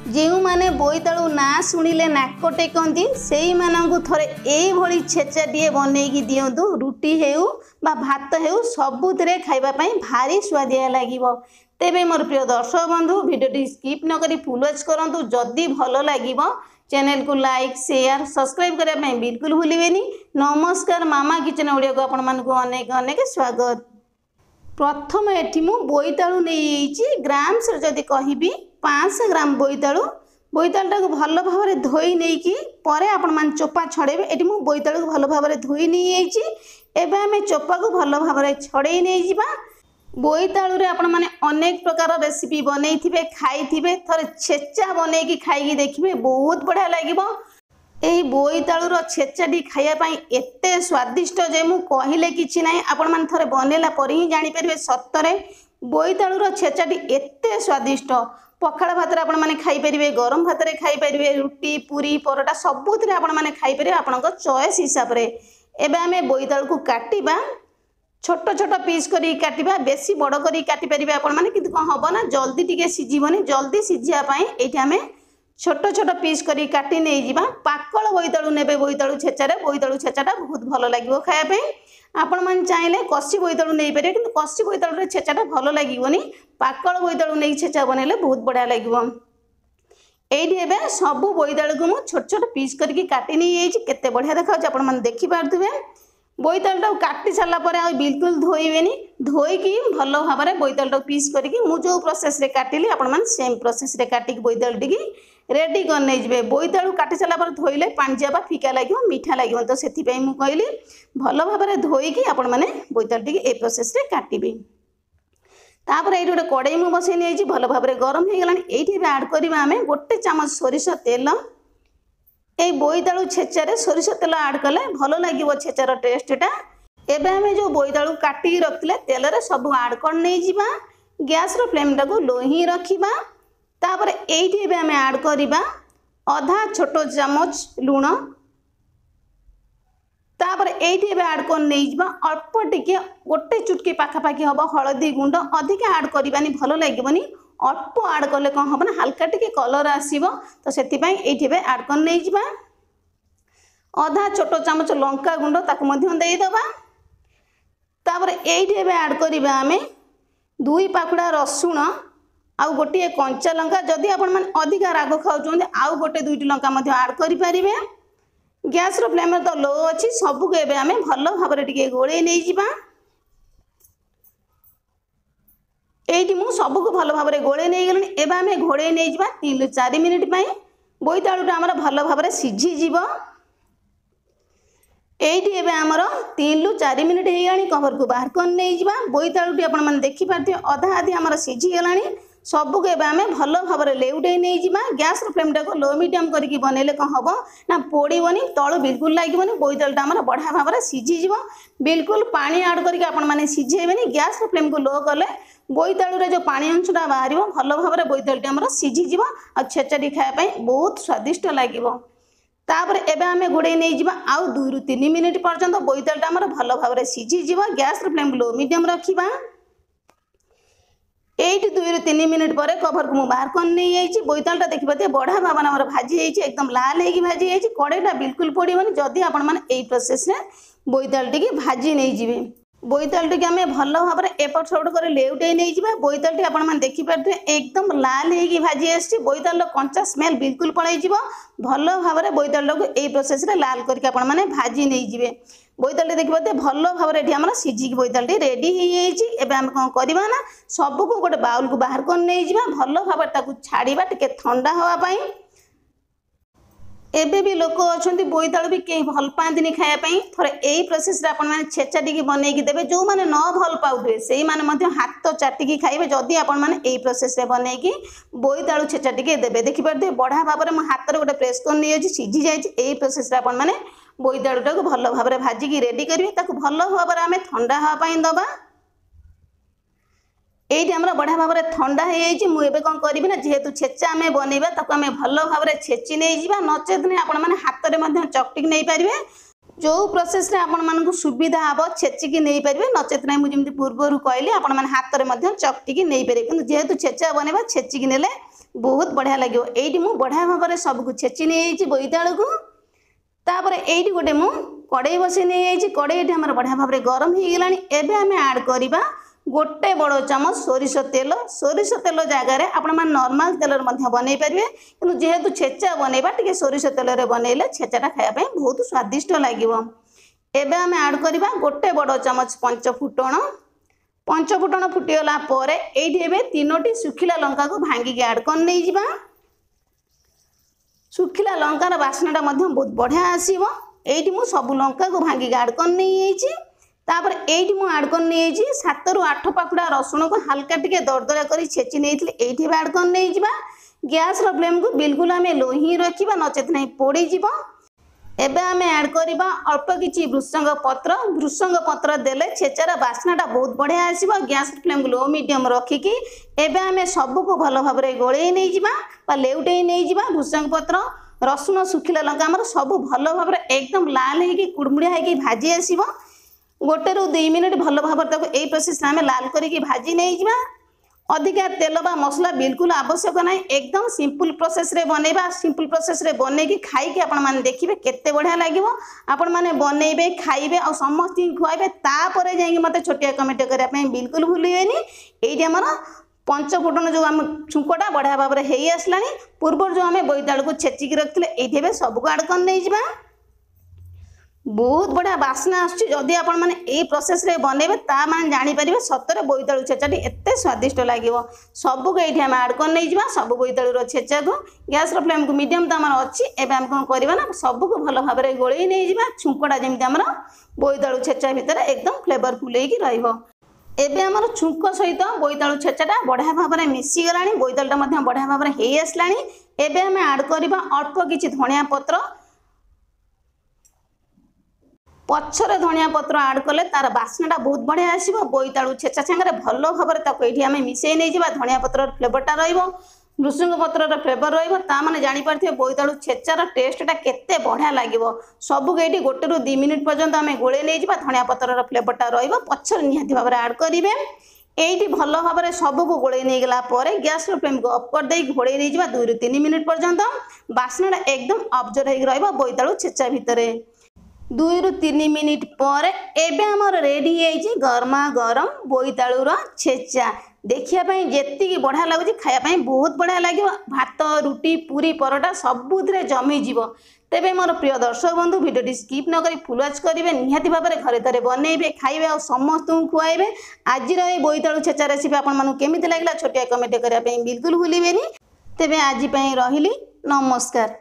जो माने बोईतालु ना शुणिले नाक टेकती से थोड़े ये छेचाटे बनईकी दिंतु रुटी हेउ बा भात हेउ सबुथिरे खाइबापी भारी स्वादिया लगे। तेबे मोर प्रिय दर्शक बंधु भिडियोटी स्किप न करी फुल वॉच करंतु। जदि भल लगे चैनल को लाइक शेयर सब्सक्राइब करने बिल्कुल भूलें। नमस्कार मामा किचन ओडिया को आपण मानकु अनेक अनेक स्वागत। प्रथम एठी मु बोईतालु नहीं ग्राम से जदि कहबी 500 ग्राम बोईतालु बोईतालुटा को भल भाव धोई नहीं कि आपण मान चोपा छड़ेबे। एठी मु बोईतालु को भल भाव धोई नहीं एबे आमे चोपा को भल भाव छड़े नहीं जिबा। बोईतालु रे आपण माने अनेक प्रकार रेसिपी बनै थिबे खाई थिबे थरे छेचा बनै कि खाई देखिबे बहुत बढ़िया लागिबो। एही बोईतालुर छेचाटी खाइया पई एते स्वादिष्ट जे मु कहिले किछि नाही। आपण मान थरे बनेला पर ही जानि परिबे सत्तरे बोईतालुर छेचाटी एते स्वादिष्ट। पखाड़ भात रे आपण माने खाई परिबे, गरम भात रे खाई परिबे, रुटी पूरी परोटा सबुथिरे आपण माने खाई परिबे आपणको चॉइस हिसाब रे। एबे आमे बोईतालु को काटिबा, छोट छोट पीस करी काटिबा, बेसी बड़ करी काटि परिबे आपण माने किंतु कोन हबो ना जल्दी टिके सिजिबनी। जल्दी सिजिया पई एठी आमे छोट छोट पीस करी काटि नै जिबा। पाकळ बोईतालु नेबे बोईतालु छेचारे बोईतालु छेचाटा बहुत भल लागिवो खाया पे। आपण मान चाहिले कसी बोईतालु नै परिबे किंतु कसी बोईतालु रे छेचाटा भल लागिवोनी। पाकळ बोईतालु नै छेचा बनेले बहुत बढ़िया लागिवो। एठी एबे सब बोईतालु को मु छोट छोट पीस करके काटि नै एछि केते बढ़िया देखाउछ आपण मान देखि पारथुबे। बोईतालुटा काटि सारा पर आ बिल्कुल धोइबेनी, धोईकी भल भाव में बोईतालुटा पीस करके मु जो प्रोसेस रे काटिली आपण मान सेम प्रोसेस रे काटिकी बोईतालु टिकी रेडी कर नै जिवे। बोईतालु काटि सारा पर धोइले पांजिया बा फीका लागिवो मीठा लागिवो तो सेति पई मु कहली भल भाव में धोईकी आपण माने बोईतालु टिकी ए प्रोसेस रे काटिबे। तापर एठी गोटे कड़ाई मु बसै नै छि भल भाव में गरम हे गलानी। एठी ऐड करबा आमे गोटे चामच सोरिष तेल। ए बोईतालु छेचारे सोरिष तेल ऐड कले भल लागिवो छेचार टेस्टटा। एबे आमे जो बोईतालु काटी रखले तेल रे सब ऐड कर नै जिबा। गैस रो फ्लेम टा को लो ही रखिबा। तापर एठी एबे आमे ऐड करिबा आधा छोटो चामच लूण। तापर एठी एबे ऐड कर नै जिबा अल्प टिके गोटे चुटकी पाखा पाखी हबो हळदी गुंड। अधिक ऐड करिबानी भल लागिबोनी, अल्प ऐड कले कौन हम ना हल्का टिके कलर आसीबो तो सेति पई एठी एबे ऐड कर नै जिबा। आधा छोटो चामच लंका गुंड ताको मध्य देई दबा। तापर एठी एबे ऐड करिबा आमे 2 पाखुडा रसुण आउ गोटे कंचा लंका। जदि आपण मन अधिक राग खाउछों आउ गोटे 2टी लंका मध्य ऐड करि परिबे। गैस रो फ्लेम तो लो अछि। सब को एबे आमे भलो भाबरे टिके गोळेई नै जिबा। एठी मु सब को भलो भाबरे गोळे नै गेलनी। एबे आमे घोड़े नै जिबा 3 रु 4 मिनिट पई। बोईतालुटा हमर भलो भाबरे सिझी जिवो। एठी एबे हमर 3 रु 4 मिनिट हे गानी कवर को बाहर कर नै जिबा। बोईतालुटी आपण मन देखि पारथि आधा आधी हमर सिझी गेलानी। सब को एबे आमे भलो भाबरे लेउटै नै जिबा। गैस रो फ्लेम टा को लो मीडियम करके बनेले कोन हबो ना पोड़ीबोनी, तळु बिल्कुल लागिबोनी। बोईतालुटा हमर बढ़िया भाबरे सिझी जिवो। बिल्कुल पानी ऐड करके आपण माने सिझेबेनी। गैस रो फ्लेम को लो कले बोईतालु रे जो पानी अंशटा बाहरिबो भलो भाबरे बोईतालुटी हमर सिझी जिवो आ छेचाटी खाया पई बहुत स्वादिष्ट लागिबो। तापर एबे आमे घोड़े नै जिबा आउ 2 रु 3 मिनिट पर्यंत बोईतालुटा हमर भलो भाबरे सिझी जिवो। गैस रो फ्लेम लो मीडियम रखिबा। 2 रु 3 मिनिट पर कवर को मु बाहर कर नै आइछि। बोईतालुटा देखिबते बढ़िया भाव हमर भाजी आइछि, एकदम लाल हेकी भाजी आइछि। कड़ाईटा बिल्कुल पोड़ीबोनी जदि आपण माने एई प्रोसेस रे बोईतालु टिकी भाजी नै जिवे। बोईतालु टिकी आमे भलो भाबरे एपट सेपट करे लेउटै नै जिबा। बोईतालु टी आपण माने देखि पारथि एकदम लाल हेकी भाजी आछि। बोईतालु कंचा स्मेल बिल्कुल पळै जिवो। भलो भाबरे बोईतालु को एई प्रोसेस रे लाल करके आपण माने भाजी नै जिवे। बोईतालु देखिबते भलो भाबरे एठी हमर सिझी की बोईतालु रेडी हे आइछि। एबे हम कोन करबा ना सब को गोटे बाउल को बाहर कर नै जिबा। भलो भाबरे ताकू छाड़ीबा टिके ठंडा होवा पई। एबे भी लोक अछंती बोईतालु भी के भल पांदिनी खाया पई। थोड़े एई प्रोसेस रे आपण माने छेचा टिकी बनै की देबे। जो माने न भल पाउथबे सेही माने मध्य हाथ चाटिकी खाइबे। जदि आपण माने एई प्रोसेस रे बनै की बोईतालु छेचा टिके देबे। देखि परदे बढ़ा भाबरे म हाथ रे गोटे प्रेस कर नै अछि सिझी जायछि। एई प्रोसेस रे आपण माने बोईतालुटा को भल भाबरे भाजी की रेडी करिवे। ताकू भल भाबरे आमे ठंडा होवा पई दबा। एठी हमरा बढ़िया भाबरे ठंडा हे जायछि। मु एबे कोन करिबि ना जेहेतु छेचा आमे बनेबा ताकू आमे भल भाबरे छेची नै जिबा। नचेत नै आपण माने हाथ रे मध्य चकटिक नै परिबे। जो प्रोसेस रे आपण मानकु सुविधा हबो छेची की नै परिबे। नचेत नै मु जेमति पूर्वरु कहली आपण माने हाथ रे मध्य चकटिक नै परिबे। किंतु जेहेतु छेचा बनेबा छेची की नेले बहुत बढ़िया लगे। ये मुझे बढ़िया भाव में सबको छेची नहीं बोईतालू को। तापर ये गोटे मु कड़े बसई नहीं कड़े बढ़िया भाव में गरम हो गलानी। एबे आम ऐड करवा गोटे बड़ चामच सोरिष तेल। सोरिष तेल जगार आपण मैंने नॉर्मल तेल बनई पारे कि जेहेतु छेचा बनइबा टे सोरिष तेल बनइले छेचाटा खायापी बहुत स्वादिष्ट लगे। एबे आम ऐड करवा गोटे बड़ चामच पंचफुटण। पंचफुटण फुटीगला पर ये तीनोटी सुखिला लंका को भांगिक ऐड कर नहीं जा। सुखिला लंकार बास्नाटा बहुत बढ़िया आसो। ये मुझे सब लंका को भांगिक ऐड कर नहीं तापर ये मुझे ऐड कर नहीं 7 ରୁ 8 पाखुड़ा रसुण को हल्का टिके दरदरा कर छेची नहीं ये ऐड कर नहीं जा। गैस फ्लेम को बिल्कुल आम लो ही रखा नचेत नहीं पोड़ी जीव। एबे आम ऐड करवा अल्प किछि भृषंग पत्र देले छेचार बास्नाटा बहुत बढ़िया आसो। गैस फ्लेम को लो मीडियम रखिकी एबे आम सबको भल भाव में गोलई नहीं जा लेउटे नहीं जा। भृषंग पत्र रसुण सुखिला लंका आमर सब भल भाव में एकदम लाल होगी कुड़मुड़िया होगी भाजी आसो। 1 ରୁ 2 मिनिट भल भाव यही प्रोसेस आम लाल करके भाजी नहीं जा। अधिका तेल बा मसला बिल्कुल आवश्यक ना। एकदम सिंपल प्रोसेस रे बनइबा। सिंपल प्रोसेस रे बनईकी खाइके आपण माने देखिबे केते बढ़िया लागिवो। आपण माने बनइबे खाइबे और समस्त खुआइबे तापर जाइए मते छोटिया कमेंट करिया पे बिल्कुल भूलिबेनी। एइटी हमर पंचफुटन जो आम छुंकटा बढ़िया भाव में हेई आसलानी। पूर्व जो आम बोईतालू को छेचिकी रखिले एइठे सबको ऐड कर नहीं जा। बहुत बढ़िया बास्ना आदि आपण मैंने यही प्रोसेस रे बनइबे ता माने जानि परिबे सतरे बोईतालू छेचाटी एते स्वादिष्ट लागिवो। सबको ये आम ऐड कर नहीं जा। सब बोईतालूर छेचा को गैस फ्लेम को मीडियम तो आमर अच्छी। एबे आम कौन करवा ना सबको भल भाव में गोलई नहीं जा। छुंकटा जमी आमर बोईतालू छेचा भितर एकदम फ्लेवरफुल होगी रहिबो। एबे आमर छुंक सहित बोईतालू छेचाटा बढ़िया भाव में मिसी गलानी। बोईतालूटा मध्य बढ़िया भाव में हेई आसलानी। एबे आम ऐड करवा अल्प किछि धनिया पत्र। पछरे धनिया पत्र ऐड कले तार बास्नाटा बहुत बढ़िया आसो। बोईतालू छेचा सांगे भल भाव में ये आम मिसई नहीं जा। धनिया पत्र फ्लेवरटा भृषंग पत्र फ्लेवर रही जापारे बोईतालू छेचार टेस्टा केते बढ़िया लगे। सबको ये 1 ରୁ 2 मिनिट पर्यंत आम गोले नहीं जा। धनिया पत्र फ्लेवरटा रछर निहाती भाव में ऐड करेंगे। ये भल भाव में सबको गोले नहीं गला गैस फ्लेम को अफ कर दे घोड़े नहीं जा 2 ରୁ 3 मिनिट पर्यंत। बास्नाटा एकदम अब्जर्व हो बोईतालू छेचा भितर। 2 ରୁ 3 मिनिट पर एबे हमर रेडी है गरमा गरम बोईतालूर छेचा। देखिए जेतिकी बढ़िया लगुच खायापी बहुत बढ़िया लगे। भात रुटी पूरी परोटा सबुथिरे जमीजीव। तेबे मोर प्रिय दर्शक बंधु भिडियोटी स्किप न करी फुल वाच करेंगे। निहाती भाव में घरे घरे बनइबे खाइबे और समस्त खुआइबे। आज बोईतालू छेचा रेसिपी आपन केमिति लागला छोटिया कमेंट करिया पे बिल्कुल भूलिबेनी। तेबे आज रहिली नमस्कार।